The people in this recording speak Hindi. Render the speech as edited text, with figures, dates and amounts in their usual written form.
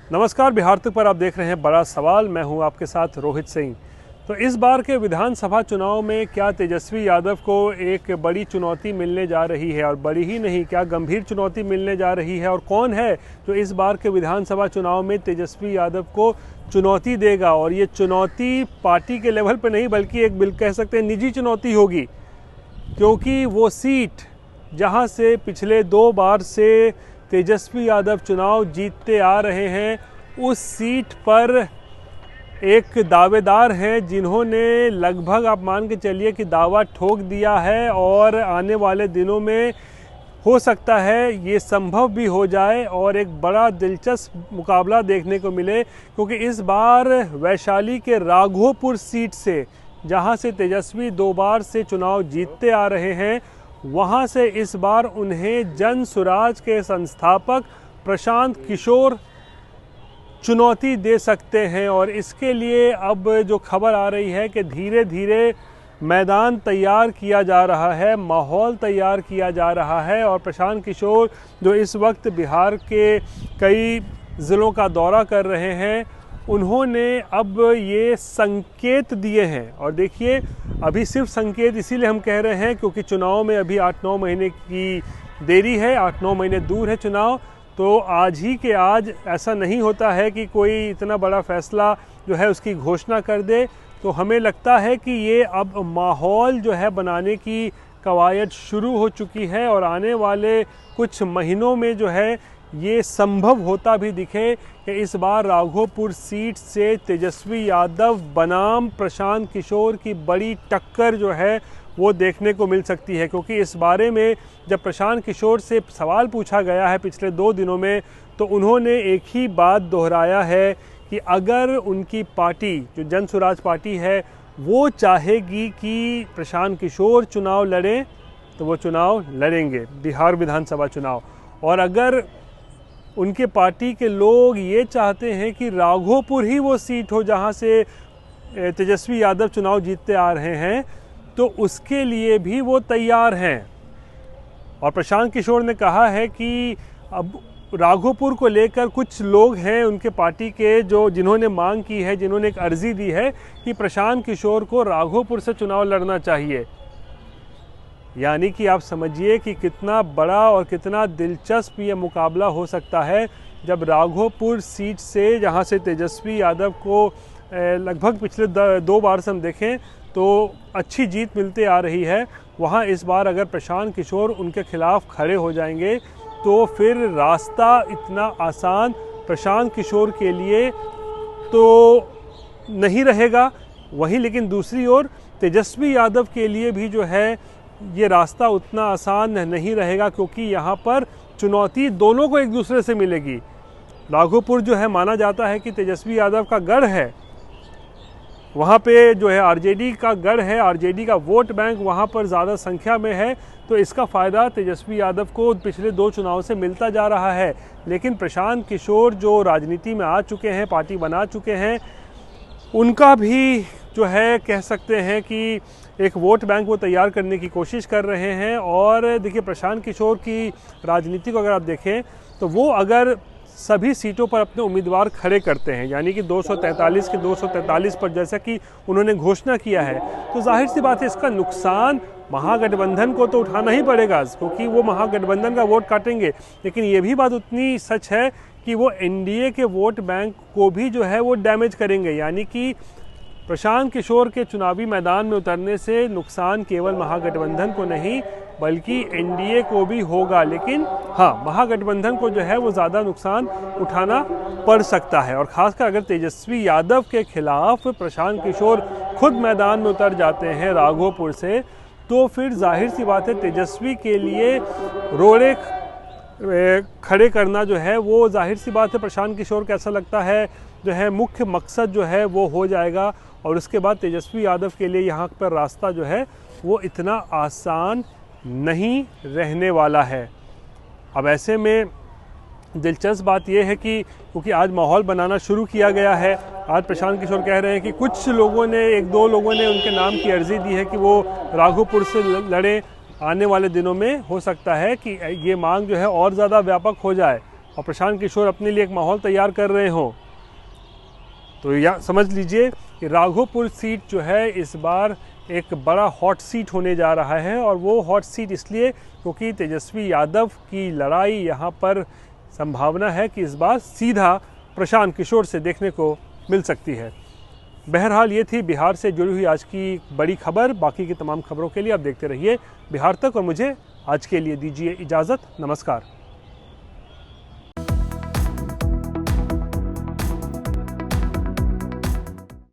नमस्कार, बिहार तक पर आप देख रहे हैं बड़ा सवाल। मैं हूं आपके साथ रोहित सिंह। तो इस बार के विधानसभा चुनाव में क्या तेजस्वी यादव को एक बड़ी चुनौती मिलने जा रही है, और बड़ी ही नहीं, क्या गंभीर चुनौती मिलने जा रही है, और कौन है जो इस बार के विधानसभा चुनाव में तेजस्वी यादव को चुनौती देगा। और ये चुनौती पार्टी के लेवल पर नहीं बल्कि एक कह सकते हैं निजी चुनौती होगी, क्योंकि वो सीट जहां से पिछले 2 बार से तेजस्वी यादव चुनाव जीतते आ रहे हैं, उस सीट पर एक दावेदार हैं जिन्होंने लगभग आप मान के चलिए कि दावा ठोक दिया है, और आने वाले दिनों में हो सकता है ये संभव भी हो जाए और एक बड़ा दिलचस्प मुकाबला देखने को मिले। क्योंकि इस बार वैशाली के राघोपुर सीट से, जहां से तेजस्वी 2 बार से चुनाव जीतते आ रहे हैं, वहां से इस बार उन्हें जन सुराज के संस्थापक प्रशांत किशोर चुनौती दे सकते हैं। और इसके लिए अब जो खबर आ रही है कि धीरे धीरे मैदान तैयार किया जा रहा है, माहौल तैयार किया जा रहा है। और प्रशांत किशोर जो इस वक्त बिहार के कई ज़िलों का दौरा कर रहे हैं, उन्होंने अब ये संकेत दिए हैं। और देखिए, अभी सिर्फ संकेत इसीलिए हम कह रहे हैं क्योंकि चुनाव में अभी 8-9 महीने की देरी है, 8-9 महीने दूर है चुनाव। तो आज ही के आज ऐसा नहीं होता है कि कोई इतना बड़ा फैसला जो है उसकी घोषणा कर दे। तो हमें लगता है कि ये अब माहौल जो है बनाने की कवायद शुरू हो चुकी है, और आने वाले कुछ महीनों में जो है ये संभव होता भी दिखे कि इस बार राघोपुर सीट से तेजस्वी यादव बनाम प्रशांत किशोर की बड़ी टक्कर जो है वो देखने को मिल सकती है। क्योंकि इस बारे में जब प्रशांत किशोर से सवाल पूछा गया है पिछले 2 दिनों में, तो उन्होंने एक ही बात दोहराया है कि अगर उनकी पार्टी जो जन सुराज पार्टी है वो चाहेगी कि प्रशांत किशोर चुनाव लड़ें, तो वो चुनाव लड़ेंगे, बिहार विधानसभा चुनाव। और अगर उनके पार्टी के लोग ये चाहते हैं कि राघोपुर ही वो सीट हो जहां से तेजस्वी यादव चुनाव जीतते आ रहे हैं, तो उसके लिए भी वो तैयार हैं। और प्रशांत किशोर ने कहा है कि अब राघोपुर को लेकर कुछ लोग हैं उनके पार्टी के जिन्होंने मांग की है, जिन्होंने एक अर्जी दी है कि प्रशांत किशोर को राघोपुर से चुनाव लड़ना चाहिए। यानी कि आप समझिए कि कितना बड़ा और कितना दिलचस्प ये मुकाबला हो सकता है, जब राघोपुर सीट से, जहां से तेजस्वी यादव को लगभग पिछले 2 बार से हम देखें तो अच्छी जीत मिलते आ रही है, वहां इस बार अगर प्रशांत किशोर उनके खिलाफ खड़े हो जाएंगे तो फिर रास्ता इतना आसान प्रशांत किशोर के लिए तो नहीं रहेगा। वहीं लेकिन दूसरी ओर तेजस्वी यादव के लिए भी जो है ये रास्ता उतना आसान नहीं रहेगा, क्योंकि यहाँ पर चुनौती दोनों को एक दूसरे से मिलेगी। राघोपुर जो है माना जाता है कि तेजस्वी यादव का गढ़ है, वहाँ पे जो है आरजेडी का गढ़ है, आरजेडी का वोट बैंक वहाँ पर ज़्यादा संख्या में है। तो इसका फ़ायदा तेजस्वी यादव को पिछले 2 चुनाव से मिलता जा रहा है। लेकिन प्रशांत किशोर जो राजनीति में आ चुके हैं, पार्टी बना चुके हैं, उनका भी जो है कह सकते हैं कि एक वोट बैंक वो तैयार करने की कोशिश कर रहे हैं। और देखिए, प्रशांत किशोर की राजनीति को अगर आप देखें तो वो अगर सभी सीटों पर अपने उम्मीदवार खड़े करते हैं, यानी कि 243 के 243 पर जैसा कि उन्होंने घोषणा किया है, तो जाहिर सी बात है इसका नुकसान महागठबंधन को तो उठाना ही पड़ेगा, क्योंकि वो महागठबंधन का वोट काटेंगे। लेकिन ये भी बात उतनी सच है कि वो एनडीए के वोट बैंक को भी जो है वो डैमेज करेंगे। यानी कि प्रशांत किशोर के चुनावी मैदान में उतरने से नुकसान केवल महागठबंधन को नहीं बल्कि एनडीए को भी होगा। लेकिन हाँ, महागठबंधन को जो है वो ज़्यादा नुकसान उठाना पड़ सकता है। और ख़ासकर अगर तेजस्वी यादव के खिलाफ प्रशांत किशोर खुद मैदान में उतर जाते हैं राघोपुर से, तो फिर जाहिर सी बात है तेजस्वी के लिए रोड़े खड़े करना जो है वो जाहिर सी बात है प्रशांत किशोर को ऐसा लगता है जो है मुख्य मकसद जो है वो हो जाएगा। और उसके बाद तेजस्वी यादव के लिए यहाँ पर रास्ता जो है वो इतना आसान नहीं रहने वाला है। अब ऐसे में दिलचस्प बात यह है कि क्योंकि आज माहौल बनाना शुरू किया गया है, आज प्रशांत किशोर कह रहे हैं कि कुछ लोगों ने, 1-2 लोगों ने उनके नाम की अर्जी दी है कि वो राघोपुर से लड़ें। आने वाले दिनों में हो सकता है कि ये मांग जो है और ज़्यादा व्यापक हो जाए। और प्रशांत किशोर अपने लिए एक माहौल तैयार कर रहे हों, तो या समझ लीजिए कि राघोपुर सीट जो है इस बार एक बड़ा हॉट सीट होने जा रहा है। और वो हॉट सीट इसलिए क्योंकि तेजस्वी यादव की लड़ाई यहाँ पर संभावना है कि इस बार सीधा प्रशांत किशोर से देखने को मिल सकती है। बहरहाल ये थी बिहार से जुड़ी हुई आज की बड़ी खबर। बाकी की तमाम खबरों के लिए आप देखते रहिए बिहार तक और मुझे आज के लिए दीजिए इजाज़त। नमस्कार।